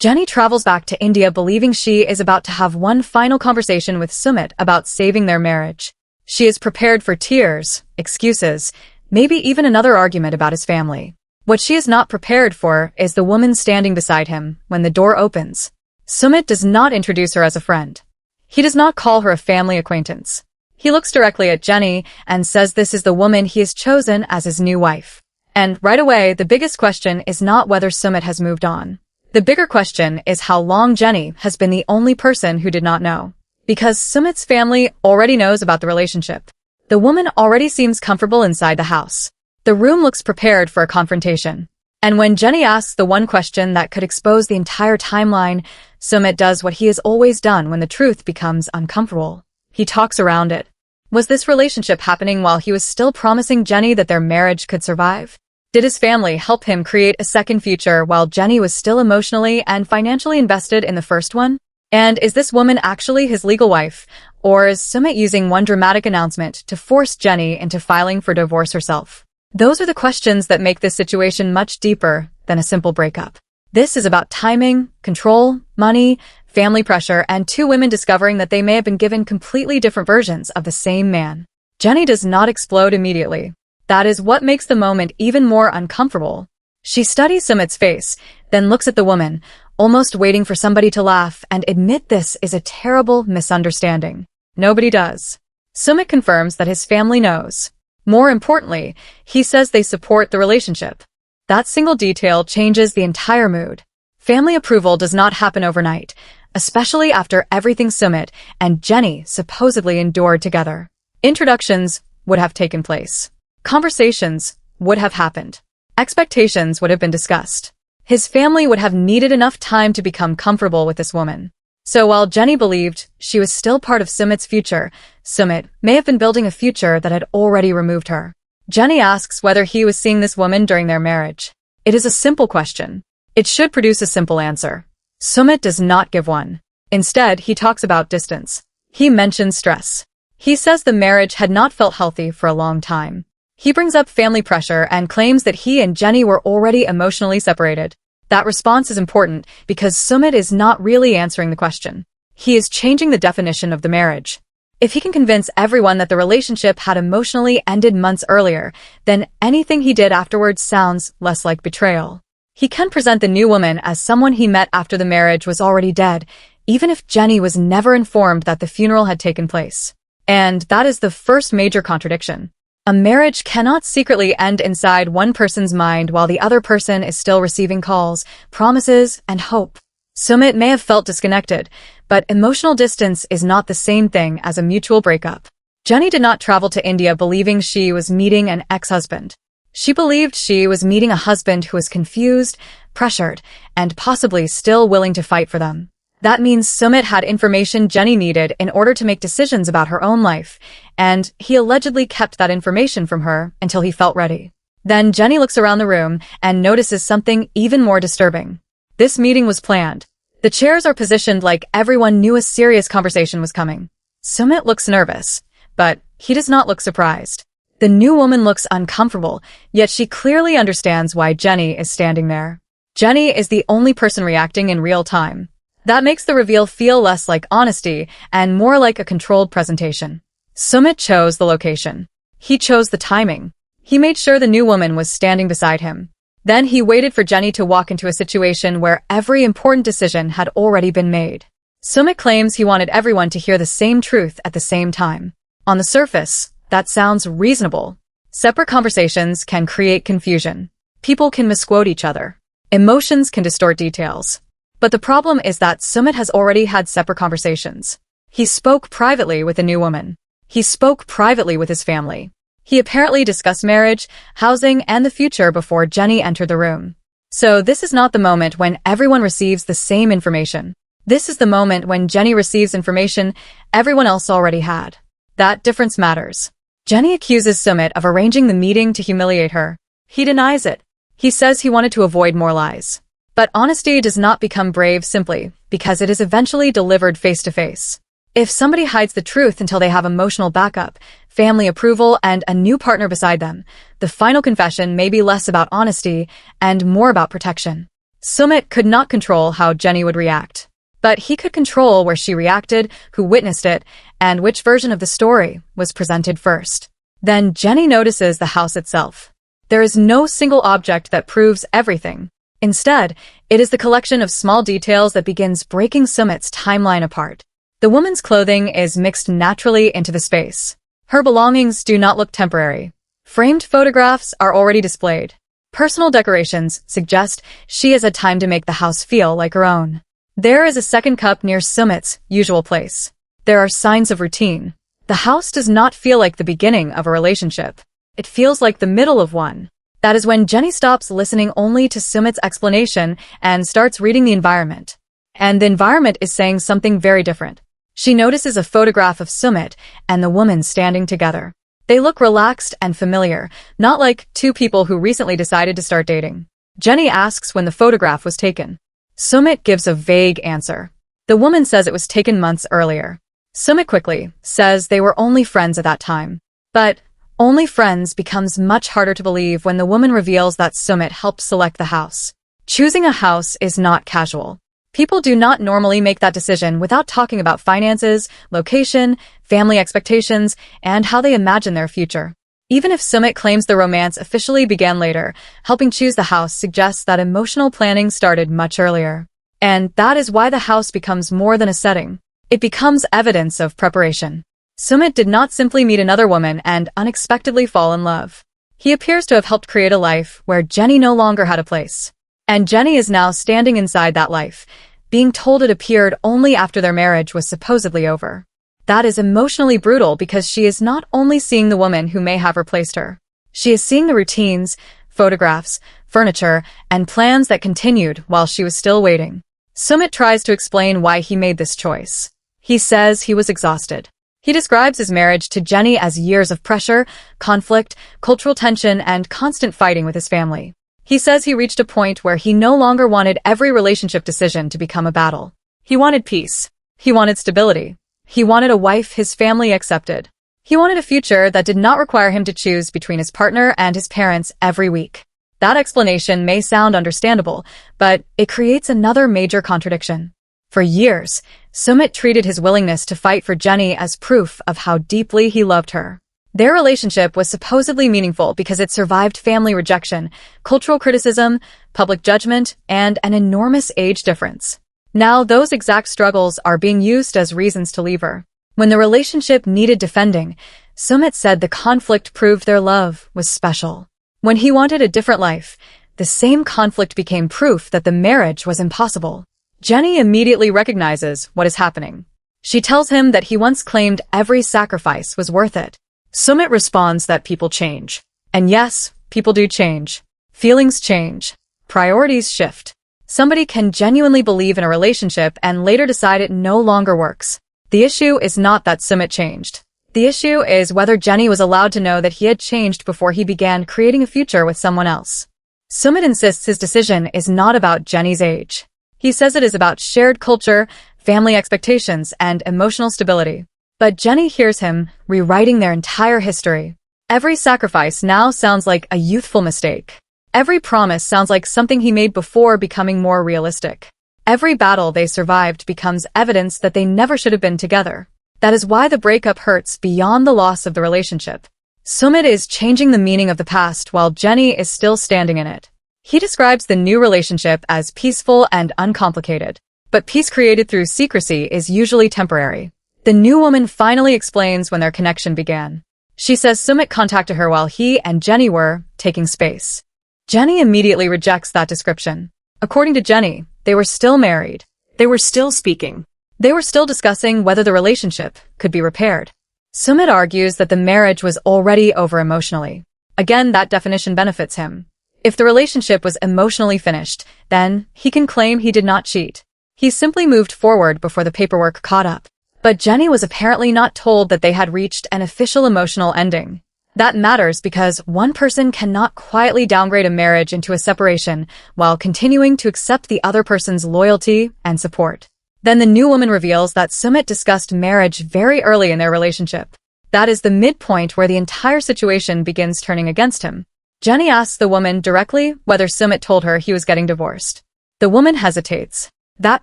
Jenny travels back to India believing she is about to have one final conversation with Sumit about saving their marriage. She is prepared for tears, excuses, maybe even another argument about his family. What she is not prepared for is the woman standing beside him when the door opens. Sumit does not introduce her as a friend. He does not call her a family acquaintance. He looks directly at Jenny and says this is the woman he has chosen as his new wife. And right away, the biggest question is not whether Sumit has moved on. The bigger question is how long Jenny has been the only person who did not know. Because Sumit's family already knows about the relationship. The woman already seems comfortable inside the house. The room looks prepared for a confrontation. And when Jenny asks the one question that could expose the entire timeline, Sumit does what he has always done when the truth becomes uncomfortable. He talks around it. Was this relationship happening while he was still promising Jenny that their marriage could survive? Did his family help him create a second future while Jenny was still emotionally and financially invested in the first one? And is this woman actually his legal wife? Or is Sumit using one dramatic announcement to force Jenny into filing for divorce herself? Those are the questions that make this situation much deeper than a simple breakup. This is about timing, control, money, family pressure, and two women discovering that they may have been given completely different versions of the same man. Jenny does not explode immediately. That is what makes the moment even more uncomfortable. She studies Sumit's face, then looks at the woman, almost waiting for somebody to laugh and admit this is a terrible misunderstanding. Nobody does. Sumit confirms that his family knows. More importantly, he says they support the relationship. That single detail changes the entire mood. Family approval does not happen overnight, especially after everything Sumit and Jenny supposedly endured together. Introductions would have taken place. Conversations would have happened. Expectations would have been discussed. His family would have needed enough time to become comfortable with this woman. So while Jenny believed she was still part of Sumit's future, Sumit may have been building a future that had already removed her. Jenny asks whether he was seeing this woman during their marriage. It is a simple question. It should produce a simple answer. Sumit does not give one. Instead, he talks about distance. He mentions stress. He says the marriage had not felt healthy for a long time. He brings up family pressure and claims that he and Jenny were already emotionally separated. That response is important because Sumit is not really answering the question. He is changing the definition of the marriage. If he can convince everyone that the relationship had emotionally ended months earlier, then anything he did afterwards sounds less like betrayal. He can present the new woman as someone he met after the marriage was already dead, even if Jenny was never informed that the funeral had taken place. And that is the first major contradiction. A marriage cannot secretly end inside one person's mind while the other person is still receiving calls, promises, and hope. Sumit may have felt disconnected, but emotional distance is not the same thing as a mutual breakup. Jenny did not travel to India believing she was meeting an ex-husband. She believed she was meeting a husband who was confused, pressured, and possibly still willing to fight for them. That means Sumit had information Jenny needed in order to make decisions about her own life, and he allegedly kept that information from her until he felt ready. Then Jenny looks around the room and notices something even more disturbing. This meeting was planned. The chairs are positioned like everyone knew a serious conversation was coming. Sumit looks nervous, but he does not look surprised. The new woman looks uncomfortable, yet she clearly understands why Jenny is standing there. Jenny is the only person reacting in real time. That makes the reveal feel less like honesty and more like a controlled presentation. Sumit chose the location. He chose the timing. He made sure the new woman was standing beside him. Then he waited for Jenny to walk into a situation where every important decision had already been made. Sumit claims he wanted everyone to hear the same truth at the same time. On the surface, that sounds reasonable. Separate conversations can create confusion. People can misquote each other. Emotions can distort details. But the problem is that Sumit has already had separate conversations. He spoke privately with the new woman. He spoke privately with his family. He apparently discussed marriage, housing, and the future before Jenny entered the room. So this is not the moment when everyone receives the same information. This is the moment when Jenny receives information everyone else already had. That difference matters. Jenny accuses Sumit of arranging the meeting to humiliate her. He denies it. He says he wanted to avoid more lies. But honesty does not become brave simply because it is eventually delivered face-to-face. If somebody hides the truth until they have emotional backup, family approval, and a new partner beside them, the final confession may be less about honesty and more about protection. Sumit could not control how Jenny would react, but he could control where she reacted, who witnessed it, and which version of the story was presented first. Then Jenny notices the house itself. There is no single object that proves everything. Instead, it is the collection of small details that begins breaking Sumit's timeline apart. The woman's clothing is mixed naturally into the space. Her belongings do not look temporary. Framed photographs are already displayed. Personal decorations suggest she has had time to make the house feel like her own. There is a second cup near Sumit's usual place. There are signs of routine. The house does not feel like the beginning of a relationship. It feels like the middle of one. That is when Jenny stops listening only to Sumit's explanation and starts reading the environment. And the environment is saying something very different. She notices a photograph of Sumit and the woman standing together. They look relaxed and familiar, not like two people who recently decided to start dating. Jenny asks when the photograph was taken. Sumit gives a vague answer. The woman says it was taken months earlier. Sumit quickly says they were only friends at that time. But only friends becomes much harder to believe when the woman reveals that Sumit helped select the house. Choosing a house is not casual. People do not normally make that decision without talking about finances, location, family expectations, and how they imagine their future. Even if Sumit claims the romance officially began later, helping choose the house suggests that emotional planning started much earlier. And that is why the house becomes more than a setting. It becomes evidence of preparation. Sumit did not simply meet another woman and unexpectedly fall in love. He appears to have helped create a life where Jenny no longer had a place. And Jenny is now standing inside that life, being told it appeared only after their marriage was supposedly over. That is emotionally brutal because she is not only seeing the woman who may have replaced her. She is seeing the routines, photographs, furniture, and plans that continued while she was still waiting. Sumit tries to explain why he made this choice. He says he was exhausted. He describes his marriage to Jenny as years of pressure, conflict, cultural tension, and constant fighting with his family. He says he reached a point where he no longer wanted every relationship decision to become a battle. He wanted peace. He wanted stability. He wanted a wife his family accepted. He wanted a future that did not require him to choose between his partner and his parents every week. That explanation may sound understandable, but it creates another major contradiction. For years, Sumit treated his willingness to fight for Jenny as proof of how deeply he loved her. Their relationship was supposedly meaningful because it survived family rejection, cultural criticism, public judgment, and an enormous age difference. Now, those exact struggles are being used as reasons to leave her. When the relationship needed defending, Sumit said the conflict proved their love was special. When he wanted a different life, the same conflict became proof that the marriage was impossible. Jenny immediately recognizes what is happening. She tells him that he once claimed every sacrifice was worth it. Sumit responds that people change. And yes, people do change. Feelings change. Priorities shift. Somebody can genuinely believe in a relationship and later decide it no longer works. The issue is not that Sumit changed. The issue is whether Jenny was allowed to know that he had changed before he began creating a future with someone else. Sumit insists his decision is not about Jenny's age. He says it is about shared culture, family expectations, and emotional stability. But Jenny hears him rewriting their entire history. Every sacrifice now sounds like a youthful mistake. Every promise sounds like something he made before becoming more realistic. Every battle they survived becomes evidence that they never should have been together. That is why the breakup hurts beyond the loss of the relationship. Sumit is changing the meaning of the past while Jenny is still standing in it. He describes the new relationship as peaceful and uncomplicated. But peace created through secrecy is usually temporary. The new woman finally explains when their connection began. She says Sumit contacted her while he and Jenny were taking space. Jenny immediately rejects that description. According to Jenny, they were still married. They were still speaking. They were still discussing whether the relationship could be repaired. Sumit argues that the marriage was already over emotionally. Again, that definition benefits him. If the relationship was emotionally finished, then he can claim he did not cheat. He simply moved forward before the paperwork caught up. But Jenny was apparently not told that they had reached an official emotional ending. That matters because one person cannot quietly downgrade a marriage into a separation while continuing to accept the other person's loyalty and support. Then the new woman reveals that Sumit discussed marriage very early in their relationship. That is the midpoint where the entire situation begins turning against him. Jenny asks the woman directly whether Sumit told her he was getting divorced. The woman hesitates. That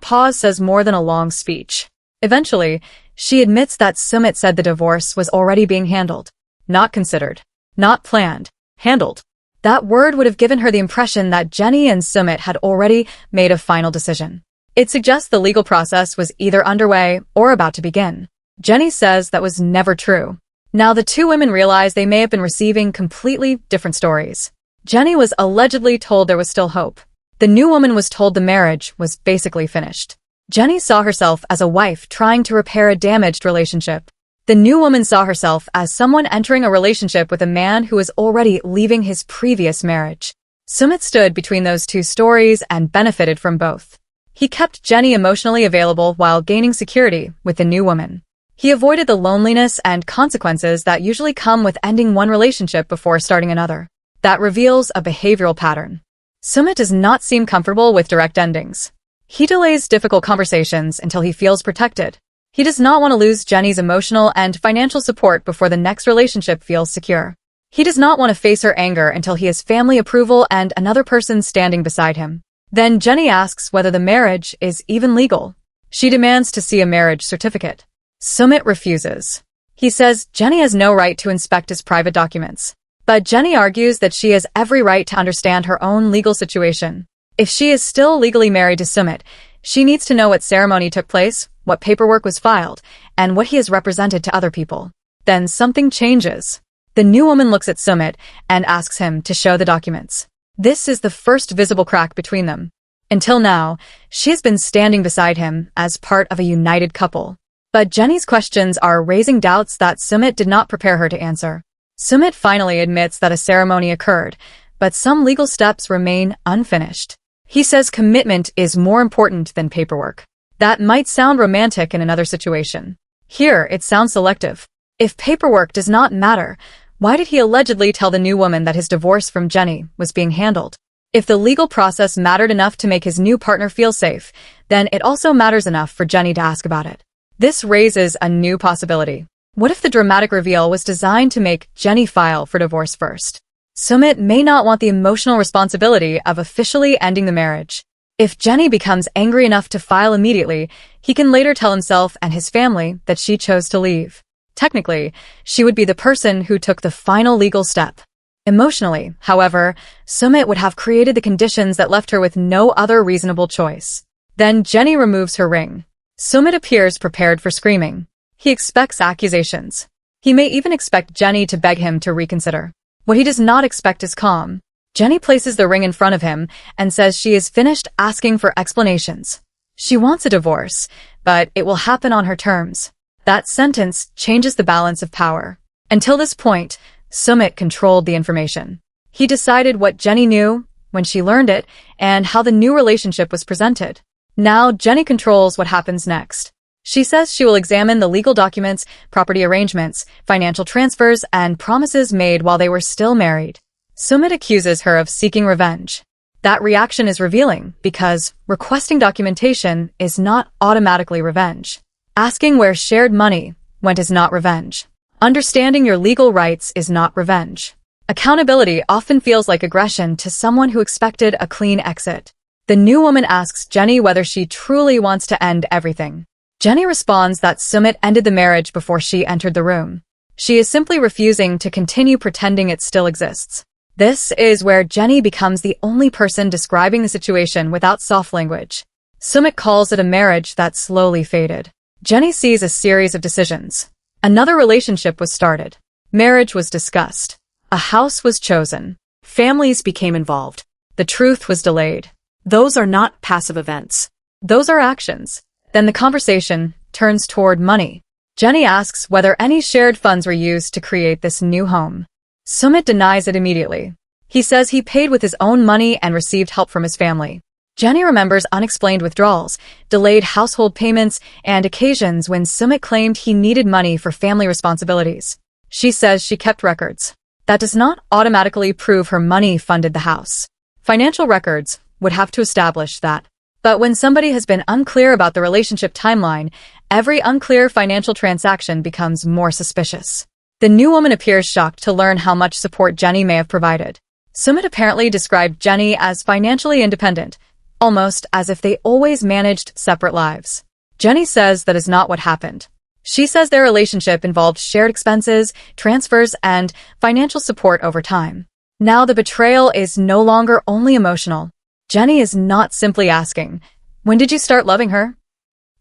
pause says more than a long speech. Eventually, she admits that Sumit said the divorce was already being handled. Not considered. Not planned. Handled. That word would have given her the impression that Jenny and Sumit had already made a final decision. It suggests the legal process was either underway or about to begin. Jenny says that was never true. Now the two women realize they may have been receiving completely different stories. Jenny was allegedly told there was still hope. The new woman was told the marriage was basically finished. Jenny saw herself as a wife trying to repair a damaged relationship. The new woman saw herself as someone entering a relationship with a man who was already leaving his previous marriage. Sumit stood between those two stories and benefited from both. He kept Jenny emotionally available while gaining security with the new woman. He avoided the loneliness and consequences that usually come with ending one relationship before starting another. That reveals a behavioral pattern. Sumit does not seem comfortable with direct endings. He delays difficult conversations until he feels protected. He does not want to lose Jenny's emotional and financial support before the next relationship feels secure. He does not want to face her anger until he has family approval and another person standing beside him. Then Jenny asks whether the marriage is even legal. She demands to see a marriage certificate. Sumit refuses. He says Jenny has no right to inspect his private documents. But Jenny argues that she has every right to understand her own legal situation. If she is still legally married to Sumit, she needs to know what ceremony took place, what paperwork was filed, and what he has represented to other people. Then something changes. The new woman looks at Sumit and asks him to show the documents. This is the first visible crack between them. Until now, she has been standing beside him as part of a united couple. But Jenny's questions are raising doubts that Sumit did not prepare her to answer. Sumit finally admits that a ceremony occurred, but some legal steps remain unfinished. He says commitment is more important than paperwork. That might sound romantic in another situation. Here, it sounds selective. If paperwork does not matter, why did he allegedly tell the new woman that his divorce from Jenny was being handled? If the legal process mattered enough to make his new partner feel safe, then it also matters enough for Jenny to ask about it. This raises a new possibility. What if the dramatic reveal was designed to make Jenny file for divorce first? Sumit may not want the emotional responsibility of officially ending the marriage. If Jenny becomes angry enough to file immediately, he can later tell himself and his family that she chose to leave. Technically, she would be the person who took the final legal step. Emotionally, however, Sumit would have created the conditions that left her with no other reasonable choice. Then Jenny removes her ring. Sumit appears prepared for screaming. He expects accusations. He may even expect Jenny to beg him to reconsider. What he does not expect is calm. Jenny places the ring in front of him and says she is finished asking for explanations. She wants a divorce, but it will happen on her terms. That sentence changes the balance of power. Until this point, Sumit controlled the information. He decided what Jenny knew, when she learned it, and how the new relationship was presented. Now Jenny controls what happens next. She says she will examine the legal documents, property arrangements, financial transfers, and promises made while they were still married. Sumit accuses her of seeking revenge. That reaction is revealing because requesting documentation is not automatically revenge. Asking where shared money went is not revenge. Understanding your legal rights is not revenge. Accountability often feels like aggression to someone who expected a clean exit. The new woman asks Jenny whether she truly wants to end everything. Jenny responds that Sumit ended the marriage before she entered the room. She is simply refusing to continue pretending it still exists. This is where Jenny becomes the only person describing the situation without soft language. Sumit calls it a marriage that slowly faded. Jenny sees a series of decisions. Another relationship was started. Marriage was discussed. A house was chosen. Families became involved. The truth was delayed. Those are not passive events. Those are actions. Then the conversation turns toward money. Jenny asks whether any shared funds were used to create this new home. Sumit denies it immediately. He says he paid with his own money and received help from his family. Jenny remembers unexplained withdrawals, delayed household payments, and occasions when Sumit claimed he needed money for family responsibilities. She says she kept records. That does not automatically prove her money funded the house. Financial records would have to establish that. But when somebody has been unclear about the relationship timeline, every unclear financial transaction becomes more suspicious. The new woman appears shocked to learn how much support Jenny may have provided. Sumit apparently described Jenny as financially independent, almost as if they always managed separate lives. Jenny says that is not what happened. She says their relationship involved shared expenses, transfers, and financial support over time. Now the betrayal is no longer only emotional. Jenny is not simply asking, "When did you start loving her?"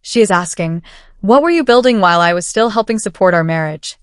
She is asking, "What were you building while I was still helping support our marriage?"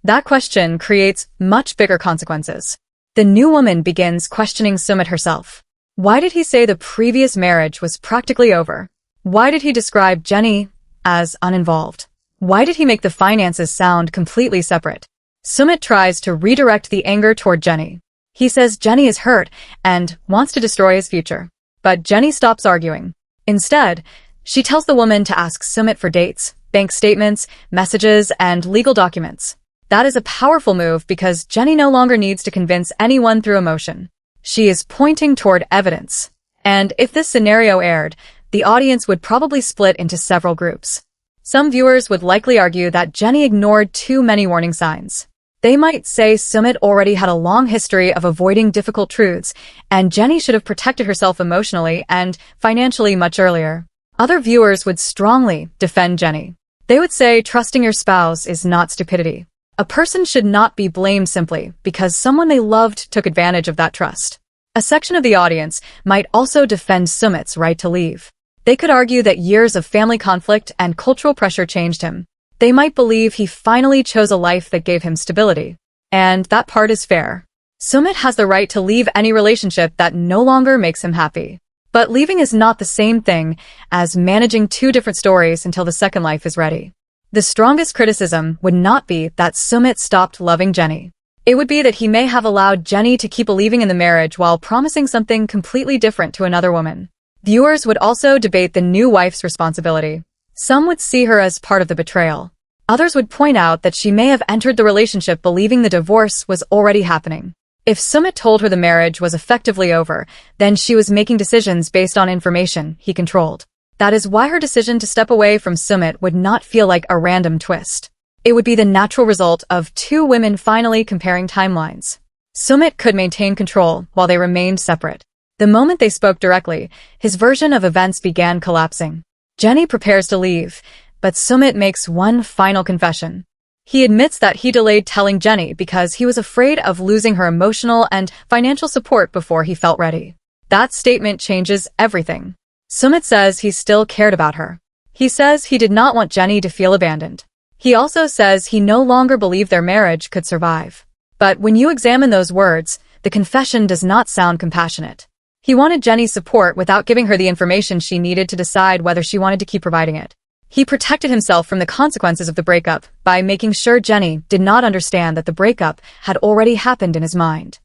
That question creates much bigger consequences. The new woman begins questioning Sumit herself. Why did he say the previous marriage was practically over? Why did he describe Jenny as uninvolved? Why did he make the finances sound completely separate? Sumit tries to redirect the anger toward Jenny. He says Jenny is hurt and wants to destroy his future. But Jenny stops arguing. Instead, she tells the woman to ask Sumit for dates, bank statements, messages, and legal documents. That is a powerful move because Jenny no longer needs to convince anyone through emotion. She is pointing toward evidence. And if this scenario aired, the audience would probably split into several groups. Some viewers would likely argue that Jenny ignored too many warning signs. They might say Sumit already had a long history of avoiding difficult truths, and Jenny should have protected herself emotionally and financially much earlier. Other viewers would strongly defend Jenny. They would say trusting your spouse is not stupidity. A person should not be blamed simply because someone they loved took advantage of that trust. A section of the audience might also defend Sumit's right to leave. They could argue that years of family conflict and cultural pressure changed him. They might believe he finally chose a life that gave him stability. And that part is fair. Sumit has the right to leave any relationship that no longer makes him happy. But leaving is not the same thing as managing two different stories until the second life is ready. The strongest criticism would not be that Sumit stopped loving Jenny. It would be that he may have allowed Jenny to keep believing in the marriage while promising something completely different to another woman. Viewers would also debate the new wife's responsibility. Some would see her as part of the betrayal. Others would point out that she may have entered the relationship believing the divorce was already happening. If Sumit told her the marriage was effectively over, then she was making decisions based on information he controlled. That is why her decision to step away from Sumit would not feel like a random twist. It would be the natural result of two women finally comparing timelines. Sumit could maintain control while they remained separate. The moment they spoke directly, his version of events began collapsing. Jenny prepares to leave, but Sumit makes one final confession. He admits that he delayed telling Jenny because he was afraid of losing her emotional and financial support before he felt ready. That statement changes everything. Sumit says he still cared about her. He says he did not want Jenny to feel abandoned. He also says he no longer believed their marriage could survive. But when you examine those words, the confession does not sound compassionate. He wanted Jenny's support without giving her the information she needed to decide whether she wanted to keep providing it. He protected himself from the consequences of the breakup by making sure Jenny did not understand that the breakup had already happened in his mind.